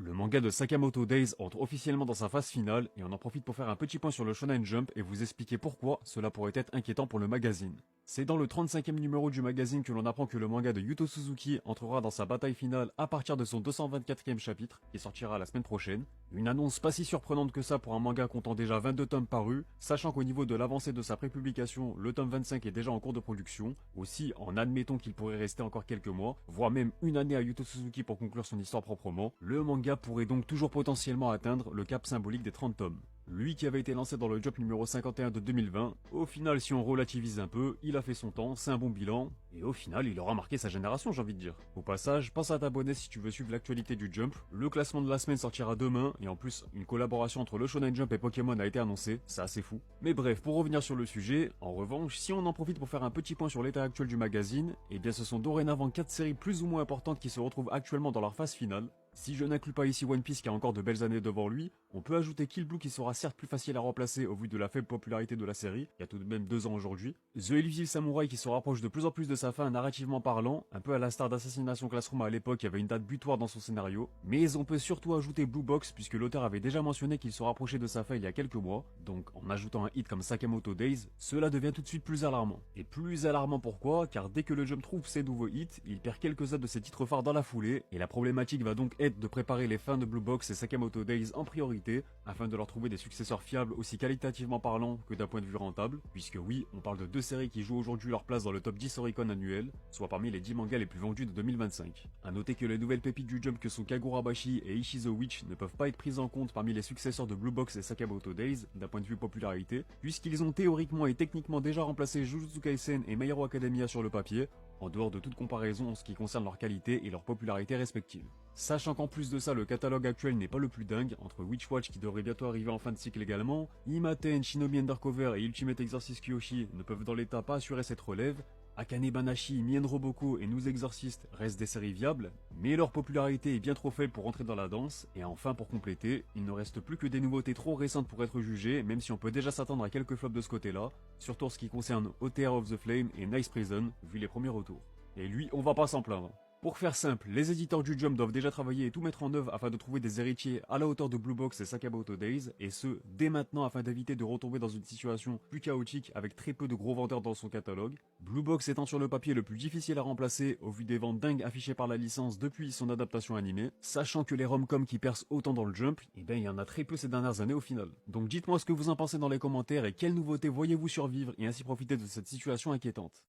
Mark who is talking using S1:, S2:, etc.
S1: Le manga de Sakamoto Days entre officiellement dans sa phase finale et on en profite pour faire un petit point sur le Shonen Jump et vous expliquer pourquoi cela pourrait être inquiétant pour le magazine. C'est dans le 35e numéro du magazine que l'on apprend que le manga de Yuto Suzuki entrera dans sa bataille finale à partir de son 224e chapitre qui sortira la semaine prochaine. Une annonce pas si surprenante que ça pour un manga comptant déjà 22 tomes parus, sachant qu'au niveau de l'avancée de sa prépublication, le tome 25 est déjà en cours de production. Aussi, en admettant qu'il pourrait rester encore quelques mois, voire même une année à Yuto Suzuki pour conclure son histoire proprement, le manga pourrait donc toujours potentiellement atteindre le cap symbolique des 30 tomes. Lui qui avait été lancé dans le Jump numéro 51 de 2020, au final si on relativise un peu, il a fait son temps, c'est un bon bilan, et au final il aura marqué sa génération j'ai envie de dire. Au passage, pense à t'abonner si tu veux suivre l'actualité du Jump, le classement de la semaine sortira demain, et en plus une collaboration entre le Shonen Jump et Pokémon a été annoncée, c'est assez fou. Mais bref, pour revenir sur le sujet, en revanche, si on en profite pour faire un petit point sur l'état actuel du magazine, eh bien ce sont dorénavant 4 séries plus ou moins importantes qui se retrouvent actuellement dans leur phase finale. Si je n'inclus pas ici One Piece qui a encore de belles années devant lui, on peut ajouter Kill Blue qui sera certes plus facile à remplacer au vu de la faible popularité de la série, il y a tout de même 2 ans aujourd'hui, The Elusive Samurai qui se rapproche de plus en plus de sa fin narrativement parlant, un peu à la star d'Assassination Classroom à l'époque, il y avait une date butoir dans son scénario, mais on peut surtout ajouter Blue Box puisque l'auteur avait déjà mentionné qu'il se rapprochait de sa fin il y a quelques mois, donc en ajoutant un hit comme Sakamoto Days, cela devient tout de suite plus alarmant. Et plus alarmant pourquoi? Car dès que le Jump trouve ses nouveaux hits, il perd quelques-uns de ses titres phares dans la foulée, et la problématique va donc être de préparer les fans de Blue Box et Sakamoto Days en priorité, afin de leur trouver des successeurs fiables aussi qualitativement parlant que d'un point de vue rentable, puisque oui, on parle de 2 séries qui jouent aujourd'hui leur place dans le top 10 Oricon annuel, soit parmi les 10 mangas les plus vendus de 2025. A noter que les nouvelles pépites du Jump que sont Kagurabashi et Ishi the Witch ne peuvent pas être prises en compte parmi les successeurs de Blue Box et Sakamoto Days, d'un point de vue popularité, puisqu'ils ont théoriquement et techniquement déjà remplacé Jujutsu Kaisen et My Hero Academia sur le papier, en dehors de toute comparaison en ce qui concerne leur qualité et leur popularité respectives. Sachant qu'en plus de ça, le catalogue actuel n'est pas le plus dingue, entre Witch Watch qui devrait bientôt arriver en fin de cycle également, Imaten, Shinobi Undercover et Ultimate Exorcist Kyoshi ne peuvent dans l'état pas assurer cette relève, Akane Banashi, Mien Roboko et Nous Exorcist restent des séries viables, mais leur popularité est bien trop faible pour entrer dans la danse, et enfin pour compléter, il ne reste plus que des nouveautés trop récentes pour être jugées, même si on peut déjà s'attendre à quelques flops de ce côté-là, surtout en ce qui concerne OTR of the Flame et Nice Prison, vu les premiers retours. Et lui, on va pas s'en plaindre. Pour faire simple, les éditeurs du Jump doivent déjà travailler et tout mettre en œuvre afin de trouver des héritiers à la hauteur de Blue Box et Sakamoto Days, et ce, dès maintenant afin d'éviter de retomber dans une situation plus chaotique avec très peu de gros vendeurs dans son catalogue. Blue Box étant sur le papier le plus difficile à remplacer au vu des ventes dingues affichées par la licence depuis son adaptation animée, sachant que les rom-coms qui percent autant dans le Jump, eh ben il y en a très peu ces dernières années au final. Donc dites-moi ce que vous en pensez dans les commentaires et quelles nouveautés voyez-vous survivre et ainsi profiter de cette situation inquiétante.